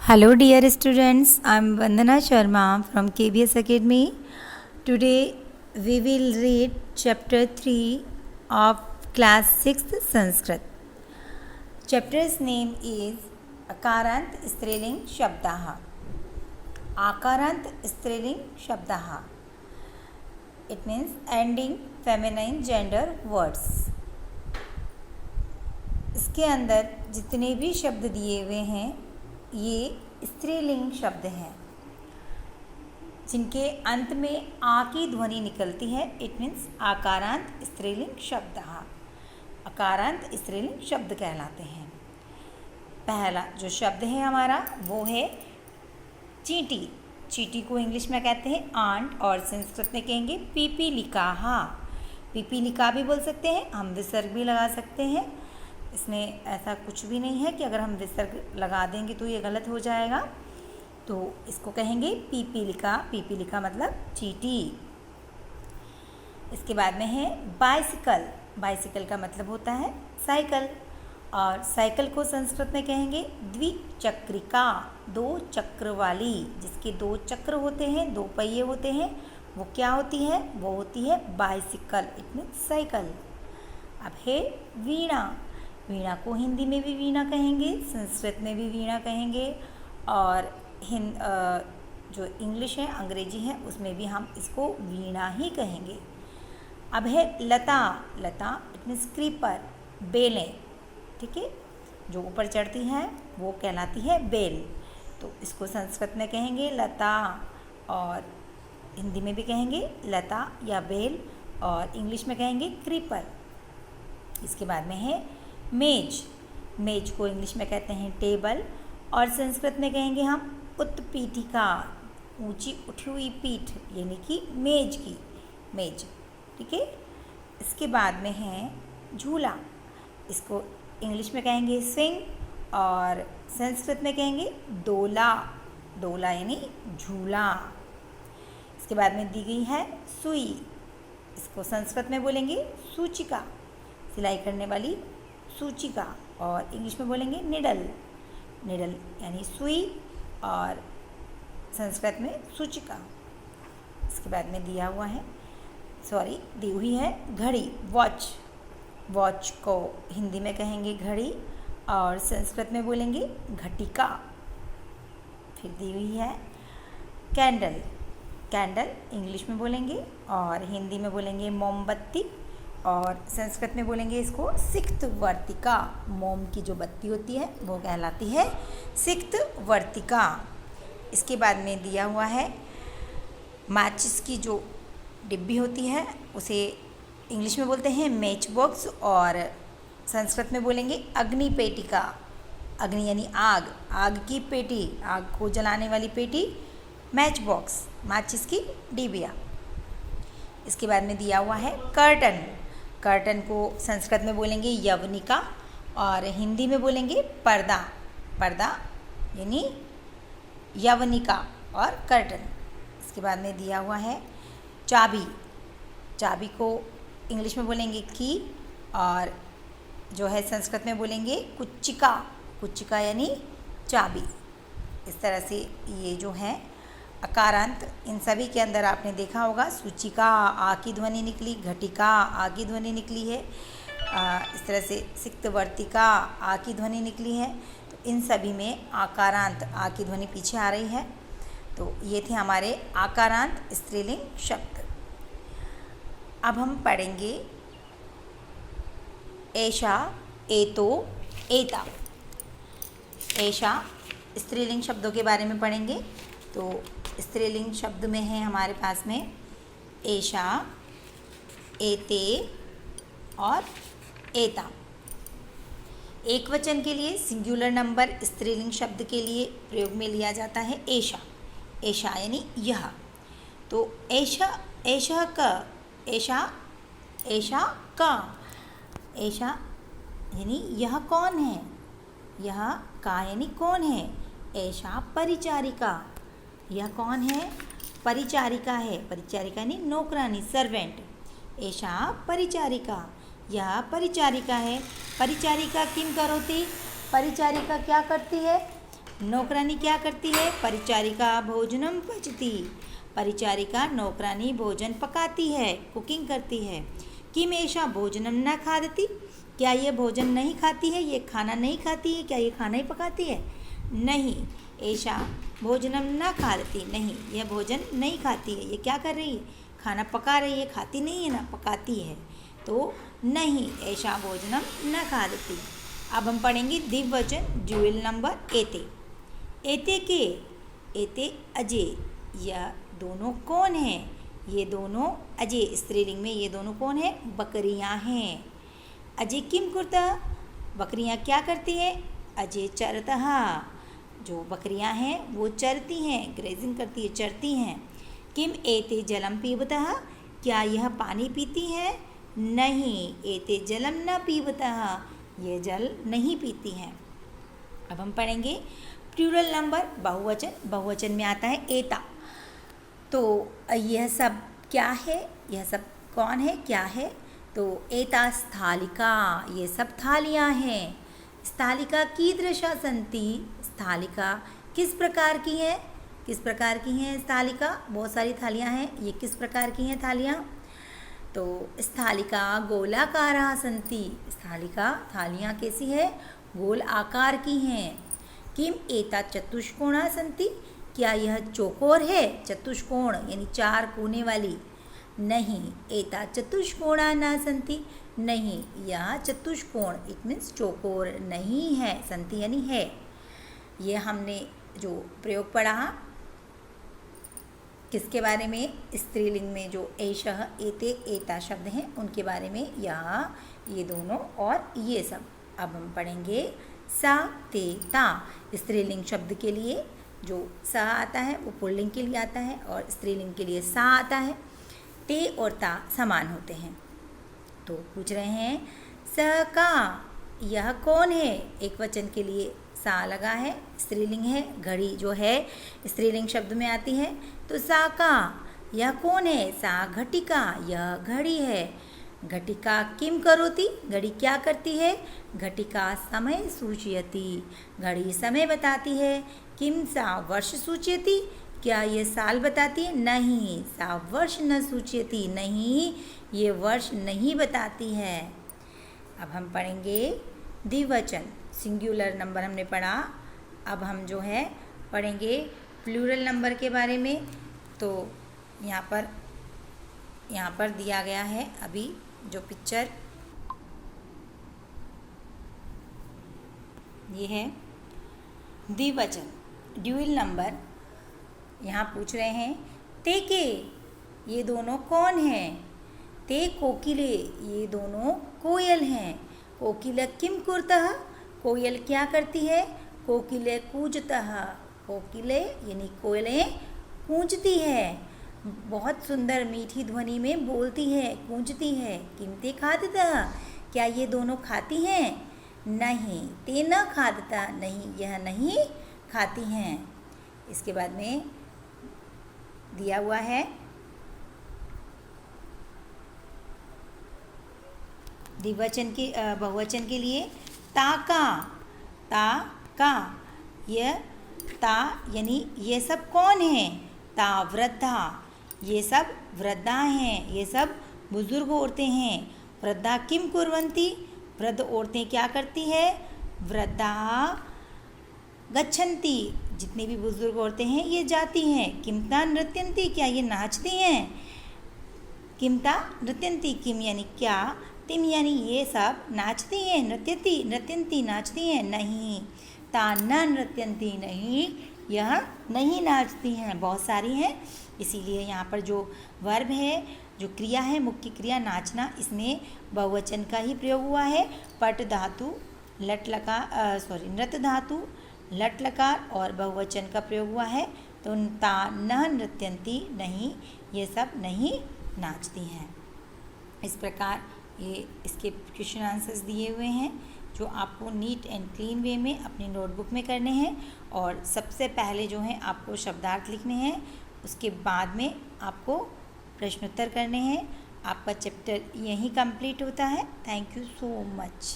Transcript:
Hello dear students, I am Vandana Sharma from KBS Academy. Today we will read chapter 3 of class 6th Sanskrit. Chapter's name is Akarant Striling Shabdaha. Akarant Striling Shabdaha. It means ending feminine gender words. इसके अंदर जितने भी शब्द दिए हुए हैं ये स्त्रीलिंग शब्द हैं जिनके अंत में आ की ध्वनि निकलती है. इट मीन्स आकारांत स्त्रीलिंग शब्द. आकारांत स्त्रीलिंग शब्द कहलाते हैं. पहला जो शब्द है हमारा वो है चींटी. चींटी को इंग्लिश में कहते हैं आंट और संस्कृत में कहेंगे पीपीलिका. पीपीलिका भी बोल सकते हैं, हम विसर्ग भी लगा सकते हैं. इसमें ऐसा कुछ भी नहीं है कि अगर हम विसर्ग लगा देंगे तो ये गलत हो जाएगा. तो इसको कहेंगे पीपीलिका. पीपीलिका मतलब चींटी. इसके बाद में है बाइसिकल. बाइसिकल का मतलब होता है साइकिल और साइकिल को संस्कृत में कहेंगे द्विचक्रिका. दो चक्र वाली, जिसके दो चक्र होते हैं, दो पहिए होते हैं, वो क्या होती है? वो होती है बाइसिकल. It means cycle. अब है वीणा. वीणा को हिंदी में भी वीणा कहेंगे, संस्कृत में भी वीणा कहेंगे और जो इंग्लिश है, अंग्रेजी है, उसमें भी हम इसको वीणा ही कहेंगे. अब है लता. लता इट मीन्स क्रीपर. बेलें, ठीक है, जो ऊपर चढ़ती हैं वो कहलाती है बेल. तो इसको संस्कृत में कहेंगे लता और हिंदी में भी कहेंगे लता या बेल और इंग्लिश में कहेंगे क्रीपर. इसके बाद में है मेज. मेज को इंग्लिश में कहते हैं टेबल और संस्कृत में कहेंगे हम उत्पीठिका. ऊंची उठी हुई पीठ यानी कि मेज की मेज, ठीक है. इसके बाद में है झूला. इसको इंग्लिश में कहेंगे स्विंग और संस्कृत में कहेंगे दोला. दोला यानी झूला. इसके बाद में दी गई है सुई. इसको संस्कृत में बोलेंगे सूचिका, सिलाई करने वाली सूचिका, और इंग्लिश में बोलेंगे निडल. निडल यानी सुई और संस्कृत में सूचिका. इसके बाद में दिया हुआ है दी हुई है घड़ी. वॉच. वॉच को हिंदी में कहेंगे घड़ी और संस्कृत में बोलेंगे घटिका. फिर दी हुई है कैंडल. कैंडल इंग्लिश में बोलेंगे और हिंदी में बोलेंगे मोमबत्ती और संस्कृत में बोलेंगे इसको सिक्तवर्तिका. मोम की जो बत्ती होती है वो कहलाती है सिक्तवर्तिका. इसके बाद में दिया हुआ है माचिस की जो डिब्बी होती है उसे इंग्लिश में बोलते हैं मैच बॉक्स और संस्कृत में बोलेंगे अग्निपेटिका. अग्नि यानी आग, आग की पेटी, आग को जलाने वाली पेटी मैच बॉक्स, माचिस की डिबिया. इसके बाद में दिया हुआ है कर्टन. कर्टन को संस्कृत में बोलेंगे यवनिका और हिंदी में बोलेंगे पर्दा. पर्दा यानी यवनिका और कर्टन. इसके बाद में दिया हुआ है चाबी. चाबी को इंग्लिश में बोलेंगे की और जो है संस्कृत में बोलेंगे कुच्चिका. कुच्चिका यानी चाबी. इस तरह से ये जो है अकारांत, इन सभी के अंदर आपने देखा होगा सूचिका आ की ध्वनि निकली, घटिका आ की ध्वनि निकली है, इस तरह से सिक्तवर्तिका आ की ध्वनि निकली है. तो इन सभी में आकारांत आ की ध्वनि पीछे आ रही है. तो ये थे हमारे आकारांत स्त्रीलिंग शब्द. अब हम पढ़ेंगे ऐशा, एतो, एता. ऐशा स्त्रीलिंग शब्दों के बारे में पढ़ेंगे. तो स्त्रीलिंग शब्द में है हमारे पास में ऐशा, एते और एता. एक वचन के लिए सिंगुलर नंबर स्त्रीलिंग शब्द के लिए प्रयोग में लिया जाता है ऐशा. ऐशा यानी यह. तो ऐशा, ऐशा का, ऐशा, ऐशा का. ऐशा यानी यह कौन है. यह का यानी कौन है. ऐशा परिचारिका. यह कौन है? परिचारिका है. परिचारिका यानी नौकरानी, सर्वेंट. ऐशा परिचारिका. यह परिचारिका है. परिचारिका किम करोति. परिचारिका क्या करती है? नौकरानी क्या करती है? परिचारिका भोजनम पचती। परिचारिका नौकरानी भोजन पकाती है, कुकिंग करती है। किम एषा भोजनम न खादति? क्या ये भोजन नहीं खाती है? ये खाना नहीं खाती है? क्या ये खाना ही पकाती है? नहीं। ऐशा भोजनम न खादति, नहीं, यह भोजन नहीं खाती है। ये क्या कर रही है? खाना पका रही है, खाती नहीं है ना, पकाती है। तो नहीं, ऐशा भोजनम न खादति। अब हम पढ़ेंगे द्विवचन ड्यूअल नंबर एते। एते के, एते अजय, यह दोनों कौन हैं? ये दोनों अजय, स्त्रीलिंग में ये दोनों कौन है? बकरियां हैं। अजय किम कुर्तः, बकरियां क्या करती हैं? अजय चरतः, जो बकरियां हैं वो चरती हैं, ग्रेजिंग करती है, चरती हैं। किम एते जलम पीबतः, क्या यह पानी पीती हैं? नहीं, एते जलम न पीबतः, ये जल नहीं पीती हैं। अब हम पढ़ेंगे प्लूरल नंबर बहुवचन। बहुवचन में आता है एता। तो यह सब क्या है? यह सब कौन है, क्या है? तो एता स्थालिका, ये सब थालियाँ हैं। स्थालिका कीदृशा सन्ति, स्थालिका किस प्रकार की है? किस प्रकार की हैं स्थालिका? बहुत सारी थालियाँ हैं, ये किस प्रकार की हैं थालियाँ? तो स्थालिका गोलाकारा सन्ति, स्थालिका थालियाँ कैसी है? गोल आकार की हैं। किम एता चतुष्कोणा सन्ति, क्या यह चौकोर है? चतुष्कोण यानी चार कोने वाली। नहीं, एता चतुष्कोणा न सन्ति, नहीं, यह चतुष्कोण, इट मीन्स चौकोर नहीं है, सन्ति यानी है। ये हमने जो प्रयोग पढ़ा किसके बारे में? स्त्रीलिंग में जो एषः एते एता शब्द हैं उनके बारे में, या ये दोनों और ये सब। अब हम पढ़ेंगे सा ते ता। स्त्रीलिंग शब्द के लिए जो सा आता है वो पुल्लिंग के लिए आता है और स्त्रीलिंग के लिए सा आता है। ते और ता समान होते हैं। तो पूछ रहे हैं स का, यह कौन है? एक वचन के लिए सा लगा है, स्त्रीलिंग है। घड़ी जो है स्त्रीलिंग शब्द में आती है। तो सा का, यह कौन है? सा घटिका, यह घड़ी है। घटिका किम करोति, घड़ी क्या करती है? घटिका समय सूचयति, घड़ी समय बताती है। किम सा वर्ष सूचयति, क्या ये साल बताती है? नहीं, सा वर्ष न सूचयति, नहीं, ये वर्ष नहीं बताती है। अब हम पढ़ेंगे द्विवचन। सिंगुलर नंबर हमने पढ़ा। अब हम जो है पढ़ेंगे प्लूरल नंबर के बारे में। तो यहाँ पर दिया गया है अभी जो पिक्चर, ये है द्विवचन ड्यूअल नंबर। यहाँ पूछ रहे हैं ते के, ये दोनों कौन हैं? ते कोकिले, ये दोनों कोयल हैं। कोकिल किम कुर्तः, कोयल क्या करती है? कोकिले कूजतः, कोकिले यानी कोयलें कूंजती है, बहुत सुंदर मीठी ध्वनि में बोलती है, गूंजती है। किमते खादतः, क्या ये दोनों खाती हैं? नहीं, ते न खादता, नहीं, यह नहीं खाती हैं। इसके बाद में दिया हुआ है द्विवचन की बहुवचन के लिए ताका, ताका, यह ता यानी ये सब कौन है? ता वृद्धा, ये सब वृद्धा हैं, ये सब बुजुर्ग औरतें हैं। वृद्धा किम कुर्वन्ति, वृद्ध औरतें क्या करती है? वृद्धा गच्छन्ति, जितनी भी बुजुर्ग औरतें हैं ये जाती हैं। किमता नृत्यन्ति, क्या ये नाचती हैं? किमता नृत्यन्ति, किम यानी क्या, तिम यानी ये सब नाचती हैं। नृत्यति, नृत्यन्ति नाचती हैं। नहीं, ता न नृत्यन्ति, नहीं, यह नहीं नाचती हैं। बहुत सारी हैं, इसीलिए यहाँ पर जो वर्ब है, जो क्रिया है, मुख्य क्रिया नाचना, इसमें बहुवचन का ही प्रयोग हुआ है। पट धातु लट लकार नृत धातु लट लकार और बहुवचन का प्रयोग हुआ है। तो ता न नृत्यन्ति, नहीं, ये सब नहीं नाचती हैं। इस प्रकार ये इसके क्वेश्चन आंसर्स दिए हुए हैं जो आपको नीट एंड क्लीन वे में अपनी नोटबुक में करने हैं। और सबसे पहले जो है आपको शब्दार्थ लिखने हैं, उसके बाद में आपको प्रश्नोत्तर करने हैं। आपका चैप्टर यहीं कंप्लीट होता है। Thank you so much.